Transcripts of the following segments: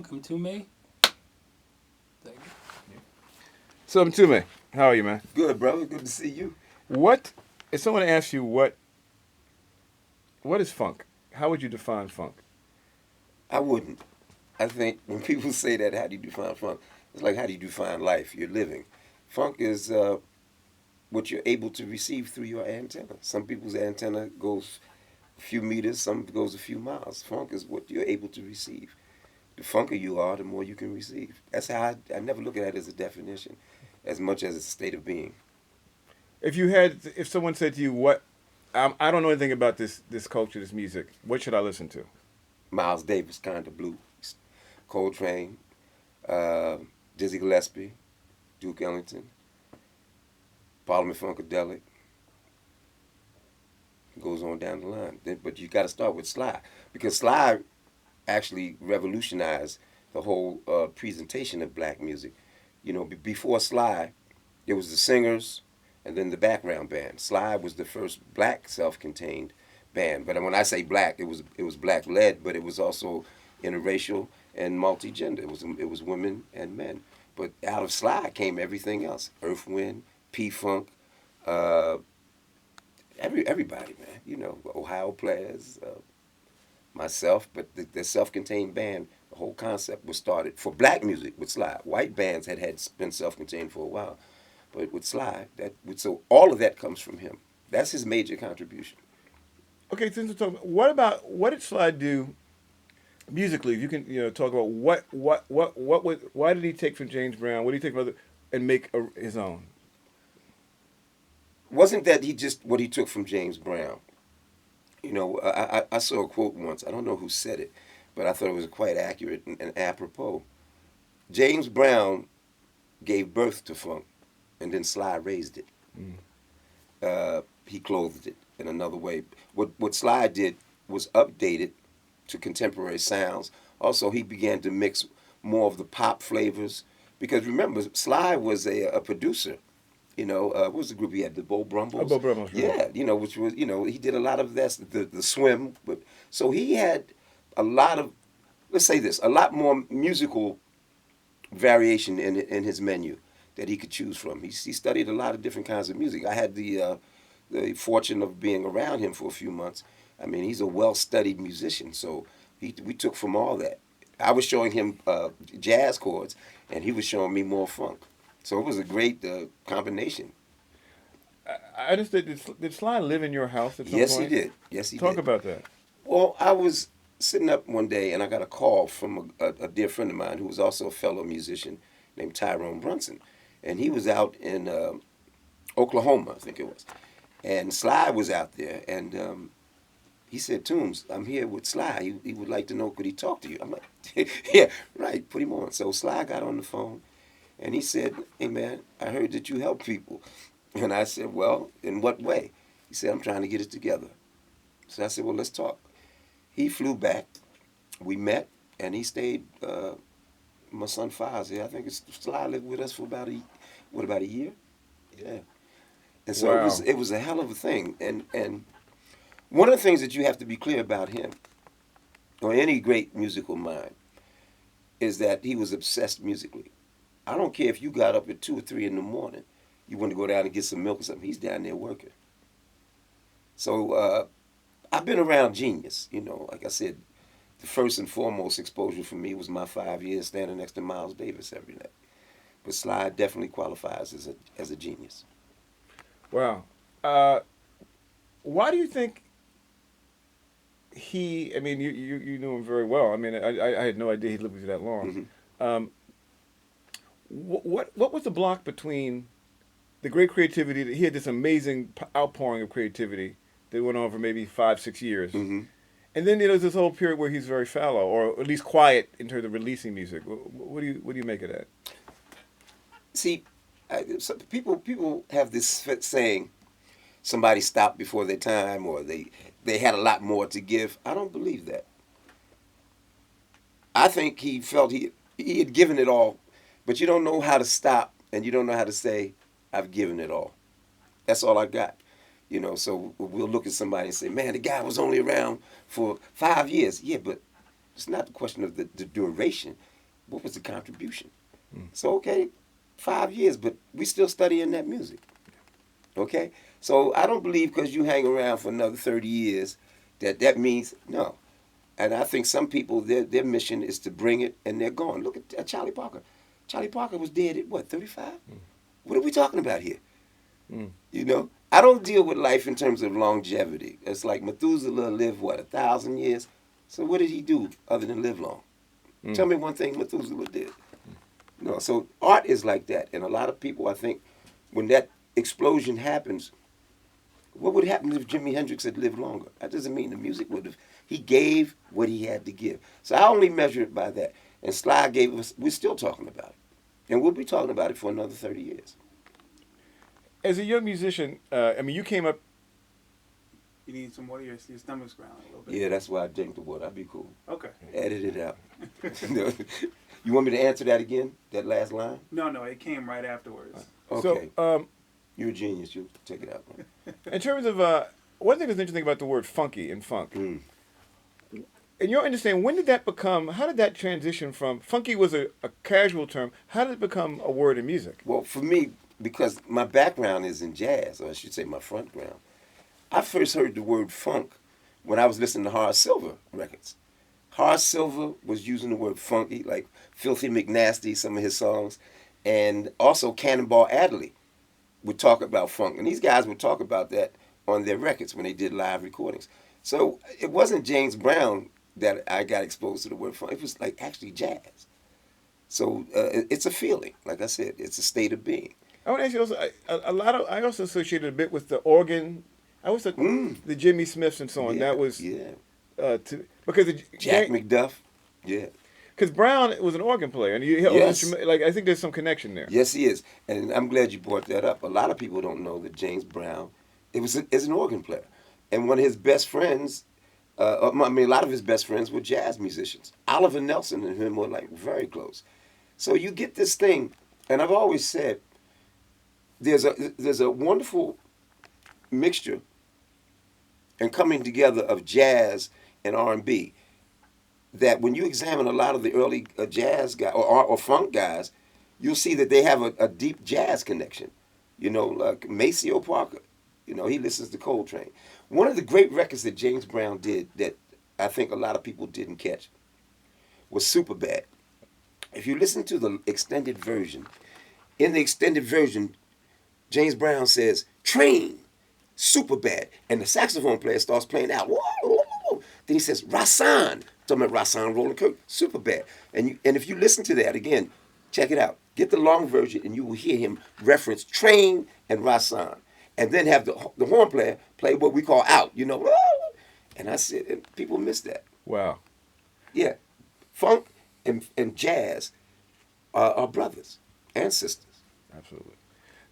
Mtume. So, Mtume, how are you, man? Good, brother. Good to see you. What if someone asks you what is funk? How would you define funk? I wouldn't. I think when people say that, how do you define funk? It's like, how do you define life? You're living. Funk is what you're able to receive through your antenna. Some people's antenna goes a few meters, some goes a few miles. Funk is what you're able to receive. The funkier you are, the more you can receive. That's how I never look at it as a definition, as much as it's a state of being. If someone said to you, "What? I don't know anything about this culture, this music. What should I listen to?" Miles Davis kind of blues, Coltrane, uh, Dizzy Gillespie, Duke Ellington, Parliament Funkadelic, goes on down the line. But you got to start with Sly because Sly actually revolutionized the whole presentation of black music. You know, before Sly, it was the singers and then the background band. Sly was the first black self-contained band. But when I say black, it was black led, but it was also interracial and multi-gender. It was women and men. But out of Sly came everything else: Earth, Wind, P Funk, uh, everybody, man. You know, Ohio players, myself. But the self-contained band, the whole concept was started for black music with Sly. White bands had been self-contained for a while, but with Sly, so all of that comes from him. That's his major contribution. Okay, since we're talking, what did Sly do musically? If you can, talk about why did he take from James Brown? What did he take from other and make his own? Wasn't that he just what he took from James Brown? You know, I saw a quote once. I don't know who said it, but I thought it was quite accurate and apropos. James Brown gave birth to funk, and then Sly raised it. Mm. He clothed it in another way. What Sly did was update it to contemporary sounds. Also, he began to mix more of the pop flavors because remember, Sly was a producer. You know, what was the group he had? The Bo Brumbles. Bo Brumbles, right. Yeah, which was he did a lot of that. The Swim, but so he had a lot of, let's say this, a lot more musical variation in his menu that he could choose from. He studied a lot of different kinds of music. I had the fortune of being around him for a few months. I mean, he's a well-studied musician, so we took from all that. I was showing him jazz chords, and he was showing me more funk. So it was a great combination. I understood. Did Sly live in your house at some Yes, point? he did. Yes, he Talk did. about that. Well, I was sitting up one day, and I got a call from a dear friend of mine who was also a fellow musician named Tyrone Brunson, and he was out in Oklahoma, I think it was, and Sly was out there, and he said, "Toombs, I'm here with Sly. He would like to know, could he talk to you?" I'm like, "Yeah, right. Put him on." So Sly got on the phone, and he said, "Hey man, I heard that you help people," and I said, "Well, in what way?" He said, "I'm trying to get it together." So I said, "Well, let's talk." He flew back. We met, and he stayed. My son Files here. I think Sly lived with us for about a year. Yeah. And so it was Wow. it was a hell of a thing. And one of the things that you have to be clear about him, or any great musical mind, is that he was obsessed musically. I don't care if you got up at 2 or 3 in the morning, you want to go down and get some milk or something. He's down there working. So I've been around genius. You know, like I said, the first and foremost exposure for me was my 5 years standing next to Miles Davis every night. But Sly definitely qualifies as a genius. Wow. Uh, why do you think he? I mean, you knew him very well. I mean, I had no idea he lived with you that long. Hmm. Um, what was the block between the great creativity that he had this amazing outpouring of creativity that went on for maybe 5 6 years, Hmm. and then there's this whole period where he's very fallow or at least quiet in terms of releasing music. What do you make of that? See, so people have this saying, somebody stopped before their time, or they had a lot more to give. I don't believe that. I think he felt he had given it all, but you don't know how to stop, and you don't know how to say, "I've given it all." That's all I got. So we'll look at somebody and say, "Man, the guy was only around for 5 years." Yeah, but it's not the question of the duration. what was the contribution? So, okay, 5 years, but we still studying that music. Okay? So I don't believe because you hang around for another 30 years that means no. And I think some people, their mission is to bring it and they're gone. Look at Charlie Parker. Charlie Parker was dead at what, 35? What are we talking about here? You know? I don't deal with life in terms of longevity. It's like Methuselah lived, what, 1,000 years? So what did he do other than live long? Tell me one thing Methuselah did. No, so art is like that. And a lot of people, I think, when that explosion happens, what would happen if Jimi Hendrix had lived longer? That doesn't mean the music would have. He gave what he had to give. So I only measure it by that. And Sly gave us, we're still talking about it. And we'll be talking about it for another 30 years. As a young musician, I mean, you came up. You need some water. Your stomach's growling a little bit. Yeah, that's why I drink the water. I'll be cool. Okay. Edit it out. You want me to answer that again? That last line? No, it came right afterwards. Okay. So, You're a genius. You take it out. in terms of one thing that's interesting about the word funky and funk, Mm. in your understanding, when did that become? How did that transition from funky was a casual term? How did it become a word in music? Well, for me, because my background is in jazz, or I should say my front ground, I first heard the word funk when I was listening to Horace Silver records. Horace Silver was using the word funky, like Filthy McNasty, some of his songs, and also Cannonball Adderley would talk about funk. And these guys would talk about that on their records when they did live recordings. So it wasn't James Brown that I got exposed to the word funk. It was like actually jazz. So it's a feeling. Like I said, it's a state of being. I want to ask you also, I also associated a bit with the organ. I was the Jimmy Smiths and so on. Yeah, That was yeah. Because Jack McDuff. Yeah. Because Brown was an organ player, and you Yes. like I think there's some connection there. Yes, he is. And I'm glad you brought that up. A lot of people don't know that James Brown is an organ player. And one of his best friends, a lot of his best friends were jazz musicians. Oliver Nelson and him were like very close. So you get this thing, and I've always said there's a wonderful mixture and coming together of jazz and R&B that when you examine a lot of the early jazz guys or funk guys, you'll see that they have a deep jazz connection. You know, like Maceo Parker, you know, he listens to Coltrane. One of the great records that James Brown did that I think a lot of people didn't catch was Superbad. If you listen to the extended version, in the extended version, James Brown says, "Train, Superbad," and the saxophone player starts playing out. Whoa, whoa, whoa. Then he says, "Rasan," talking about Rasan Roland Kirk, Superbad. And if you listen to that again, check it out. Get the long version, and you will hear him reference Train and Rasan, and then have the horn player play what we call out. You know, and I said, and people miss that. Wow. Yeah, funk and jazz are brothers and sisters. Absolutely.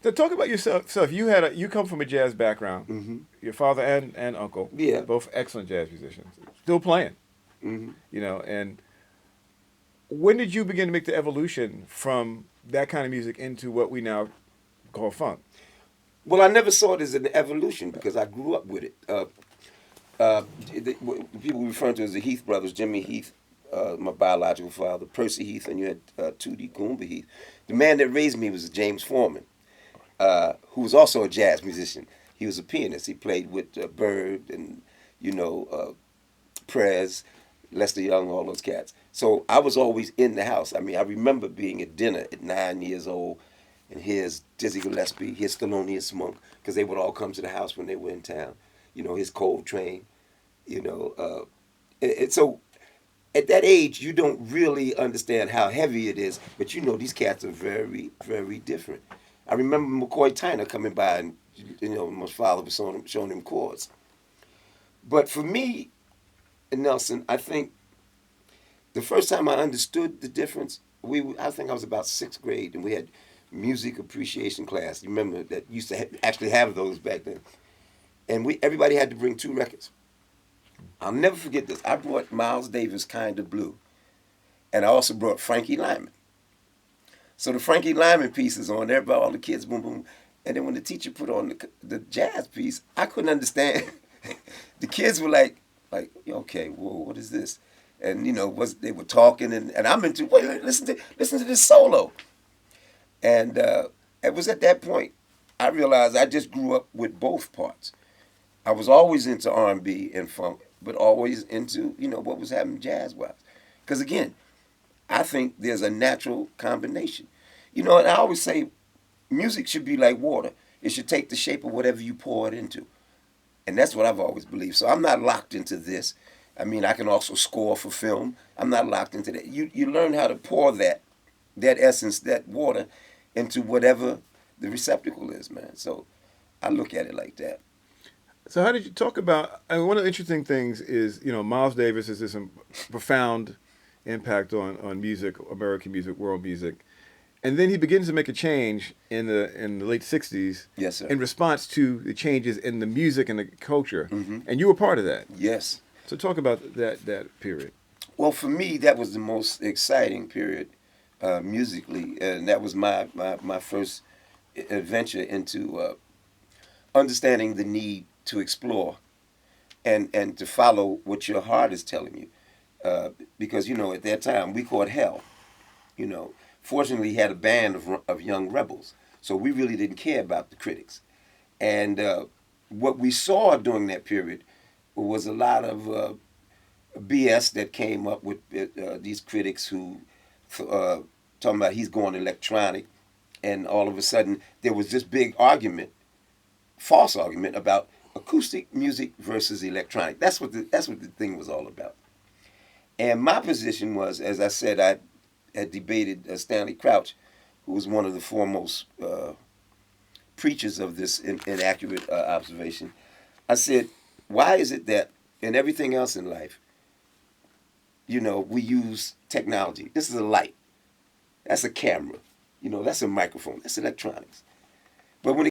So talk about yourself. You come from a jazz background. Mm-hmm. Your father and uncle, Yeah. both excellent jazz musicians, still playing. Mm-hmm. You know, and when did you begin to make the evolution from that kind of music into what we now call funk? Well, I never saw it as an evolution because I grew up with it. People refer to as the Heath brothers, Jimmy Heath, my biological father, Percy Heath, and you had Tootie Coombe Heath. The man that raised me was James Foreman, who was also a jazz musician. He was a pianist. He played with Bird and, Prez, Lester Young, all those cats. So I was always in the house. I mean, I remember being at dinner at 9 years old, and here's Dizzy Gillespie, here's Thelonious Monk, because they would all come to the house when they were in town. You know, his Coltrane, so at that age, you don't really understand how heavy it is, but you know these cats are very, very different. I remember McCoy Tyner coming by and, my father was showing him chords. But for me, Nelson, I think the first time I understood the difference, I think I was about 6th grade, and we had music appreciation class. You remember that used to actually have those back then. And everybody had to bring 2 records. I'll never forget this. I brought Miles Davis' Kind of Blue, and I also brought Frankie Lyman. So the Frankie Lyman piece is on there, about all the kids, boom, boom. And then when the teacher put on the jazz piece, I couldn't understand. The kids were like, okay, whoa, what is this? and they were talking, and I'm into wait, listen to this solo, and it was at that point I realized I just grew up with both parts. I was always into R&B and funk, but always into what was happening jazz wise, because again, I think there's a natural combination. And I always say music should be like water. It should take the shape of whatever you pour it into. And that's what I've always believed. So I'm not locked into this. I mean, I can also score for film. I'm not locked into that. You learn how to pour that essence, that water, into whatever the receptacle is, man. So I look at it like that. So how did you talk about? I mean, one of the interesting things is Miles Davis has this profound impact on music, American music, world music, and then he begins to make a change in the late '60s. Yes, sir. In response to the changes in the music and the culture, Mm-hmm. and you were part of that. Yes. So talk about that period. Well, for me, that was the most exciting period musically, and that was my first adventure into understanding the need to explore and to follow what your heart is telling you. Because at that time we caught hell. Fortunately, he had a band of young rebels, so we really didn't care about the critics. And what we saw during that period was a lot of BS that came up with these critics who talking about he's going electronic, and all of a sudden there was this big argument, false argument about acoustic music versus electronic. That's what the thing was all about. And my position was, as I said, I had debated Stanley Crouch, who was one of the foremost preachers of this inaccurate observation. I said, why is it that in everything else in life, we use technology? This is a light. That's a camera. That's a microphone. That's electronics. But when